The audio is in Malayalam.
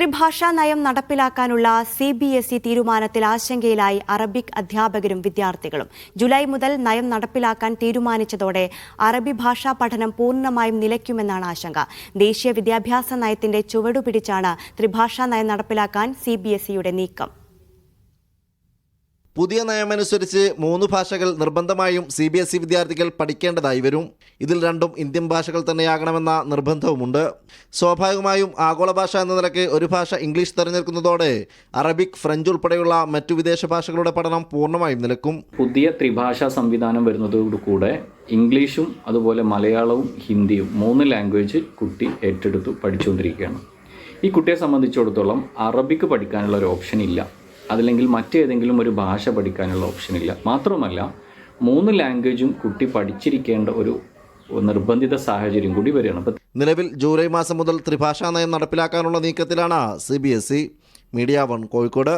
ത്രിഭാഷാ നയം നടപ്പിലാക്കാനുള്ള CBSE തീരുമാനത്തിൽ ആശങ്കയിലായി അറബിക് അധ്യാപകരും വിദ്യാർത്ഥികളും. ജൂലൈ മുതൽ നയം നടപ്പിലാക്കാൻ തീരുമാനിച്ചതോടെ അറബി ഭാഷാ പഠനം പൂർണ്ണമായും നിലയ്ക്കുമെന്നാണ് ആശങ്ക. ദേശീയ വിദ്യാഭ്യാസ നയത്തിന്റെ ചുവടുപിടിച്ചാണ് ത്രിഭാഷാ നയം നടപ്പിലാക്കാൻ CBSEയുടെ നീക്കം. പുതിയ നയമനുസരിച്ച് 3 ഭാഷകൾ നിർബന്ധമായും CBSE വിദ്യാർത്ഥികൾ പഠിക്കേണ്ടതായി വരും. ഇതിൽ 2 ഇന്ത്യൻ ഭാഷകൾ തന്നെയാകണമെന്ന നിർബന്ധവുമുണ്ട്. സ്വാഭാവികമായും ആഗോള ഭാഷ എന്ന നിലയ്ക്ക് ഒരു ഭാഷ ഇംഗ്ലീഷ് തിരഞ്ഞെടുക്കുന്നതോടെ അറബിക്, ഫ്രഞ്ച് ഉൾപ്പെടെയുള്ള മറ്റു വിദേശ ഭാഷകളുടെ പഠനം പൂർണ്ണമായും നിലക്കും. പുതിയ ത്രിഭാഷാ സംവിധാനം വരുന്നതോടുകൂടെ ഇംഗ്ലീഷും അതുപോലെ മലയാളവും ഹിന്ദിയും 3 ലാംഗ്വേജ് കുട്ടി ഏറ്റെടുത്തു പഠിച്ചുകൊണ്ടിരിക്കുകയാണ്. ഈ കുട്ടിയെ സംബന്ധിച്ചിടത്തോളം അറബിക്ക് പഠിക്കാനുള്ള ഒരു ഓപ്ഷൻ ഇല്ല, അതല്ലെങ്കിൽ മറ്റേതെങ്കിലും ഒരു ഭാഷ പഠിക്കാനുള്ള ഓപ്ഷനില്ല. മാത്രമല്ല 3 ലാംഗ്വേജും കുട്ടി പഠിച്ചിരിക്കേണ്ട ഒരു നിർബന്ധിത സാഹചര്യം കൂടി വരികയാണ്. നിലവിൽ ജൂലൈ മാസം മുതൽ ത്രിഭാഷാ നയം നടപ്പിലാക്കാനുള്ള നീക്കത്തിലാണ് CBSE. മീഡിയ 1 കോഴിക്കോട്.